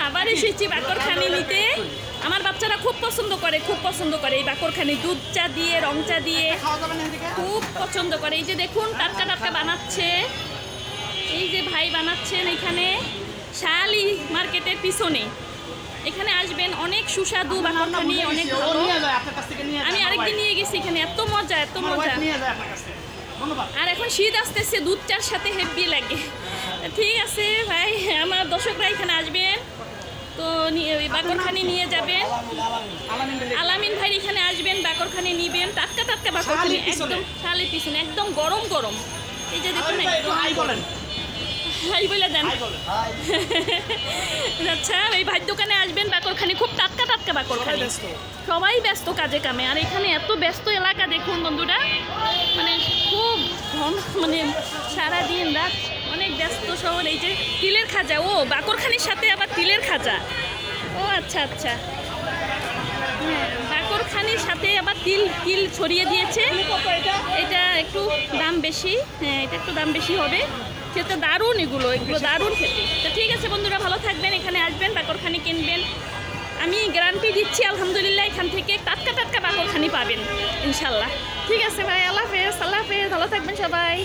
আবার এসেছি বাকরখানি নিতে। আমার বাচ্চারা খুব পছন্দ করে এই বাকরখানি, দুধ চা দিয়ে রং চা দিয়ে খুব পছন্দ করে। এই যে দেখুন টাটকা টাটকা বানাচ্ছে, এই যে ভাই বানাচ্ছেন এখানে শালি মার্কেটের পিছনে। এখানে আসবেন, অনেক সুস্বাদু বাকরখানি, অনেক ভালো। আমি আরেকদিন নিয়ে গেছি এখানে, এত মজা এত মজা। আর এখন শীত আসতেছে, দুধ চার সাথে হেভি লাগে। ঠিক আছে ভাই, আমার দর্শকরা এখানে আসবেন তো বাকরখানি নিয়ে যাবেন। আলামিন ভাই এখানে আসবেন, বাকরখানি নিবেন, টাটকা টাটকা বাকরখানি একদম শালের পিছনে, একদম গরম গরম। এই যে দেখুন হাই বলে দেন। আচ্ছা, এই ভাই দোকানে আসবেন, বাকরখানি খুব টাটকা টাটকা বাকরখানি। সবাই ব্যস্ত কাজে কামে, আর এখানে এত ব্যস্ত এলাকা দেখুন বন্ধুরা, মানে খুব মানে সারাদিন রাত অনেক ব্যস্ত শহর। এই যে তিলের খাজা, ও বাকরখানির সাথে আবার তিলের খাজা, ও আচ্ছা আচ্ছা, হ্যাঁ বাকরখানির সাথে আবার তিল ছড়িয়ে দিয়েছে। এটা একটু দাম বেশি, হ্যাঁ এটা একটু দাম বেশি হবে, খেতে দারুণ, এগুলো দারুণ খেতে। তো ঠিক আছে বন্ধুরা, ভালো থাকবেন, এখানে আসবেন, বাকরখানি কিনবেন। আমি গ্যারান্টি দিচ্ছি আলহামদুলিল্লাহ এখান থেকে টাটকা টাটকা বাকরখানি পাবেন ইনশাল্লাহ। ঠিক আছে ভাই, আল্লাহ হাফেজ, ভালো থাকবেন সবাই।